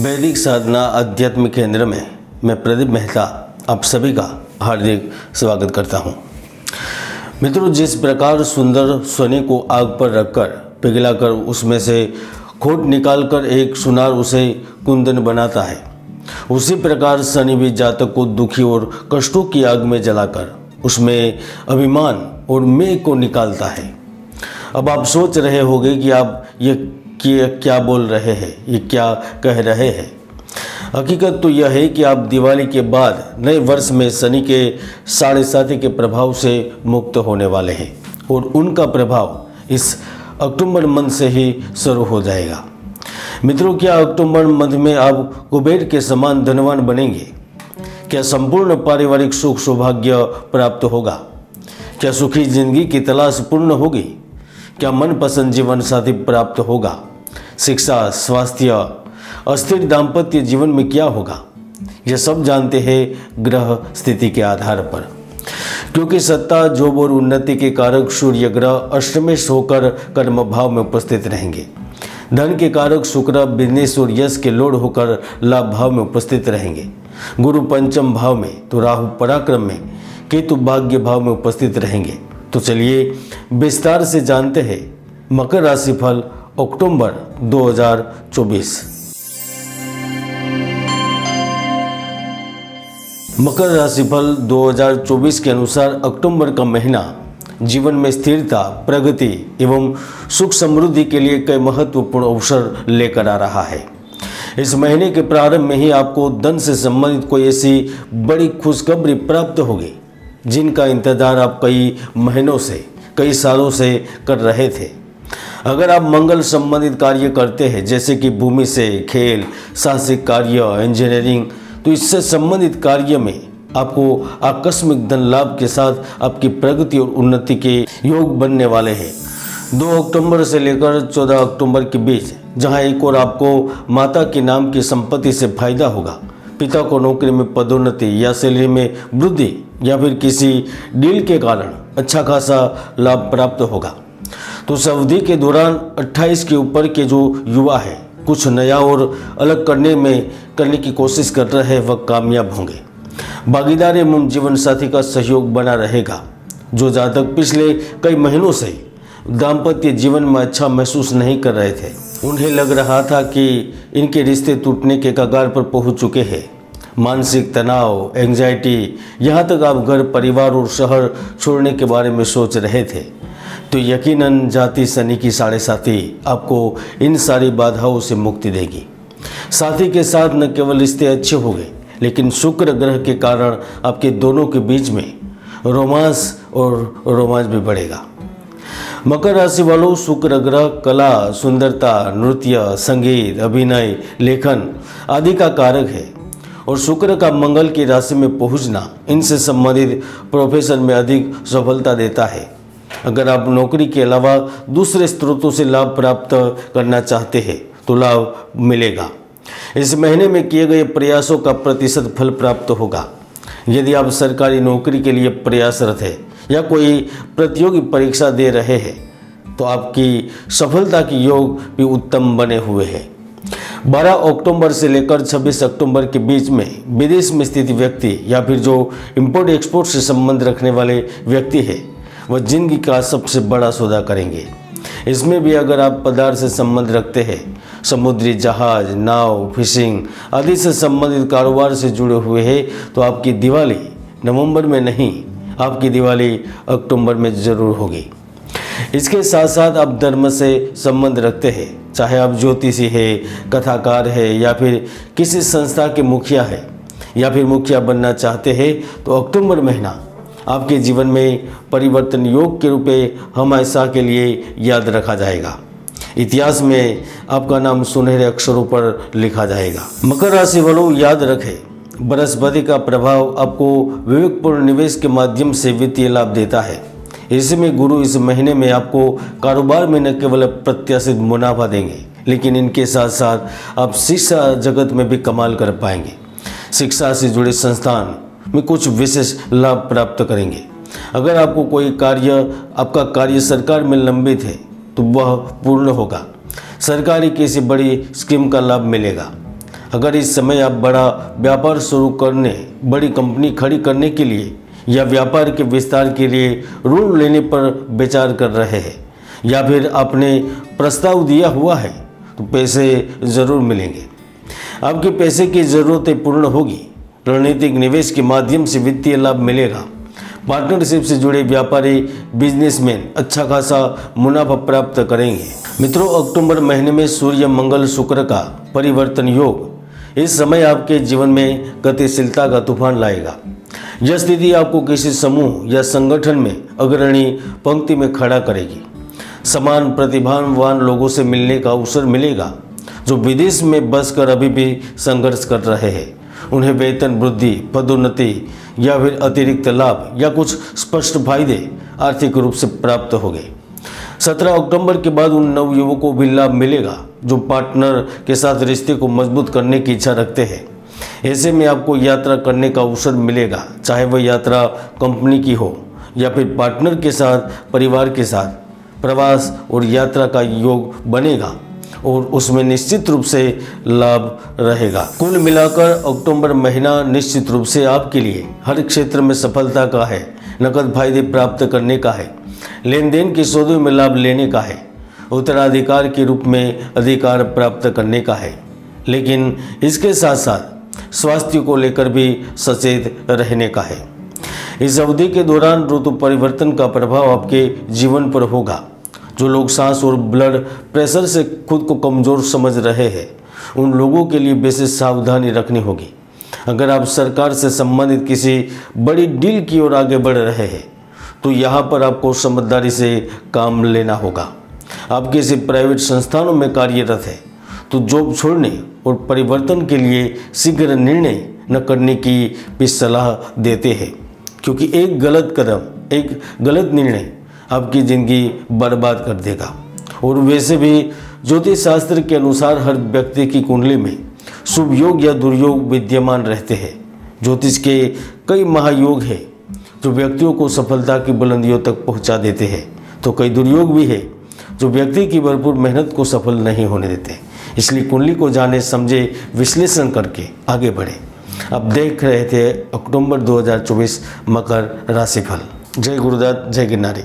वैदिक साधना अध्यात्म केंद्र में मैं प्रदीप मेहता आप सभी का हार्दिक स्वागत करता हूं। मित्रों, जिस प्रकार सुंदर सोने को आग पर रखकर पिघलाकर उसमें से खोट निकालकर एक सुनार उसे कुंदन बनाता है, उसी प्रकार शनि भी जातक को दुखी और कष्टों की आग में जलाकर उसमें अभिमान और मैं को निकालता है। अब आप सोच रहे होंगे कि आप ये क्या बोल रहे हैं, ये क्या कह रहे हैं। हकीकत तो यह है कि आप दिवाली के बाद नए वर्ष में शनि के 7.5 के प्रभाव से मुक्त होने वाले हैं और उनका प्रभाव इस अक्टूबर मंथ से ही शुरू हो जाएगा। मित्रों, क्या अक्टूबर मंथ में आप कुबेर के समान धनवान बनेंगे? क्या संपूर्ण पारिवारिक सुख सौभाग्य प्राप्त होगा? क्या सुखी जिंदगी की तलाश पूर्ण होगी? क्या मनपसंद जीवन साथी प्राप्त होगा? शिक्षा, स्वास्थ्य, अस्थिर दाम्पत्य जीवन में क्या होगा? यह सब जानते हैं ग्रह स्थिति के आधार पर, क्योंकि सत्ता, जोब और उन्नति के कारक सूर्य ग्रह अष्टमेश होकर कर्म भाव में उपस्थित रहेंगे। धन के कारक शुक्र बिजनेस और यश के लोड होकर लाभ भाव में उपस्थित रहेंगे। गुरु पंचम भाव में तो राहु पराक्रम में, केतु भाग्य भाव में उपस्थित रहेंगे। तो चलिए विस्तार से जानते हैं मकर राशि फल अक्टूबर 2024। मकर राशि फल 2024 के अनुसार अक्टूबर का महीना जीवन में स्थिरता, प्रगति एवं सुख समृद्धि के लिए कई महत्वपूर्ण अवसर लेकर आ रहा है। इस महीने के प्रारंभ में ही आपको धन से संबंधित कोई ऐसी बड़ी खुशखबरी प्राप्त होगी जिनका इंतजार आप कई महीनों से, कई सालों से कर रहे थे। अगर आप मंगल संबंधित कार्य करते हैं, जैसे कि भूमि से, खेल, साहसिक कार्य, इंजीनियरिंग, तो इससे संबंधित कार्य में आपको आकस्मिक धन लाभ के साथ आपकी प्रगति और उन्नति के योग बनने वाले हैं। 2 अक्टूबर से लेकर 14 अक्टूबर के बीच जहां एक और आपको माता के नाम की संपत्ति से फायदा होगा, पिता को नौकरी में पदोन्नति या सैलरी में वृद्धि या फिर किसी डील के कारण अच्छा खासा लाभ प्राप्त होगा। तो इस अवधि के दौरान 28 के ऊपर के जो युवा है, कुछ नया और अलग करने की कोशिश कर रहे हैं, वह कामयाब होंगे। भागीदार एवं जीवन साथी का सहयोग बना रहेगा। जो जातक पिछले कई महीनों से दाम्पत्य जीवन में अच्छा महसूस नहीं कर रहे थे, उन्हें लग रहा था कि इनके रिश्ते टूटने के कगार पर पहुंच चुके हैं। मानसिक तनाव, एंजाइटी, यहाँ तक आप घर, परिवार और शहर छोड़ने के बारे में सोच रहे थे, तो यकीनन जाति शनि की 7.5 आपको इन सारी बाधाओं से मुक्ति देगी। साथी के साथ न केवल रिश्ते अच्छे होंगे, लेकिन शुक्र ग्रह के कारण आपके दोनों के बीच में रोमांच भी बढ़ेगा। मकर राशि वालों, शुक्र ग्रह कला, सुंदरता, नृत्य, संगीत, अभिनय, लेखन आदि का कारक है और शुक्र का मंगल की राशि में पहुंचना इनसे संबंधित प्रोफेशन में अधिक सफलता देता है। अगर आप नौकरी के अलावा दूसरे स्रोतों से लाभ प्राप्त करना चाहते हैं तो लाभ मिलेगा। इस महीने में किए गए प्रयासों का प्रतिशत फल प्राप्त होगा। यदि आप सरकारी नौकरी के लिए प्रयासरत हैं या कोई प्रतियोगी परीक्षा दे रहे हैं तो आपकी सफलता के योग भी उत्तम बने हुए हैं। 12 अक्टूबर से लेकर 26 अक्टूबर के बीच में विदेश में स्थित व्यक्ति या फिर जो इम्पोर्ट एक्सपोर्ट से संबंध रखने वाले व्यक्ति है, वह जिंदगी का सबसे बड़ा सौदा करेंगे। इसमें भी अगर आप पदार्थ से संबंध रखते हैं, समुद्री जहाज, नाव, फिशिंग आदि से संबंधित कारोबार से जुड़े हुए हैं, तो आपकी दिवाली नवंबर में नहीं, आपकी दिवाली अक्टूबर में जरूर होगी। इसके साथ साथ आप धर्म से संबंध रखते हैं, चाहे आप ज्योतिषी है, कथाकार है या फिर किसी संस्था के मुखिया है या फिर मुखिया बनना चाहते हैं, तो अक्टूबर महीना आपके जीवन में परिवर्तन योग के रूप में हमेशा के लिए याद रखा जाएगा। इतिहास में आपका नाम सुनहरे अक्षरों पर लिखा जाएगा। मकर राशि वालों, याद रखें, बृहस्पति का प्रभाव आपको विवेकपूर्ण निवेश के माध्यम से वित्तीय लाभ देता है। इसमें गुरु इस महीने में आपको कारोबार में न केवल प्रत्याशित मुनाफा देंगे, लेकिन इनके साथ साथ आप शिक्षा जगत में भी कमाल कर पाएंगे। शिक्षा से जुड़े संस्थान में कुछ विशेष लाभ प्राप्त करेंगे। अगर आपका कार्य सरकार में लंबित है तो वह पूर्ण होगा। सरकारी किसी बड़ी स्कीम का लाभ मिलेगा। अगर इस समय आप बड़ा व्यापार शुरू करने, बड़ी कंपनी खड़ी करने के लिए या व्यापार के विस्तार के लिए ऋण लेने पर विचार कर रहे हैं या फिर आपने प्रस्ताव दिया हुआ है तो पैसे ज़रूर मिलेंगे। आपके पैसे की ज़रूरतें पूर्ण होगी। रणनीतिक निवेश के माध्यम से वित्तीय लाभ मिलेगा। पार्टनरशिप से जुड़े व्यापारी, बिजनेसमैन अच्छा खासा मुनाफा प्राप्त करेंगे। मित्रों, अक्टूबर महीने में सूर्य मंगल शुक्र का परिवर्तन योग इस समय आपके जीवन में गतिशीलता का तूफान लाएगा। यह स्थिति आपको किसी समूह या संगठन में अग्रणी पंक्ति में खड़ा करेगी। समान प्रतिभावान लोगों से मिलने का अवसर मिलेगा जो विदेश में बसकर अभी भी संघर्ष कर रहे हैं। उन्हें वेतन वृद्धि, पदोन्नति या फिर अतिरिक्त लाभ या कुछ स्पष्ट फायदे आर्थिक रूप से प्राप्त होंगे। 17 अक्टूबर के बाद उन नवयुवकों को भी लाभ मिलेगा जो पार्टनर के साथ रिश्ते को मजबूत करने की इच्छा रखते हैं। ऐसे में आपको यात्रा करने का अवसर मिलेगा, चाहे वह यात्रा कंपनी की हो या फिर पार्टनर के साथ, परिवार के साथ। प्रवास और यात्रा का योग बनेगा और उसमें निश्चित रूप से लाभ रहेगा। कुल मिलाकर अक्टूबर महीना निश्चित रूप से आपके लिए हर क्षेत्र में सफलता का है, नकद फायदे प्राप्त करने का है, लेन देन के सौदों में लाभ लेने का है, उत्तराधिकार के रूप में अधिकार प्राप्त करने का है। लेकिन इसके साथ साथ स्वास्थ्य को लेकर भी सचेत रहने का है। इस अवधि के दौरान ऋतु परिवर्तन का प्रभाव आपके जीवन पर होगा। जो लोग सांस और ब्लड प्रेशर से खुद को कमज़ोर समझ रहे हैं उन लोगों के लिए विशेष सावधानी रखनी होगी। अगर आप सरकार से संबंधित किसी बड़ी डील की ओर आगे बढ़ रहे हैं तो यहाँ पर आपको समझदारी से काम लेना होगा। आप किसी प्राइवेट संस्थानों में कार्यरत है तो जॉब छोड़ने और परिवर्तन के लिए शीघ्र निर्णय न करने की भी सलाह देते हैं, क्योंकि एक गलत कदम, एक गलत निर्णय आपकी ज़िंदगी बर्बाद कर देगा। और वैसे भी ज्योतिष शास्त्र के अनुसार हर व्यक्ति की कुंडली में शुभ योग या दुर्योग विद्यमान रहते हैं। ज्योतिष के कई महायोग हैं जो व्यक्तियों को सफलता की बुलंदियों तक पहुंचा देते हैं, तो कई दुर्योग भी है जो व्यक्ति की भरपूर मेहनत को सफल नहीं होने देते। इसलिए कुंडली को जाने समझे विश्लेषण करके आगे बढ़े। अब देख रहे थे अक्टूबर 2024 मकर राशिफल। जय गुरुदत्त, जय गिरनारी।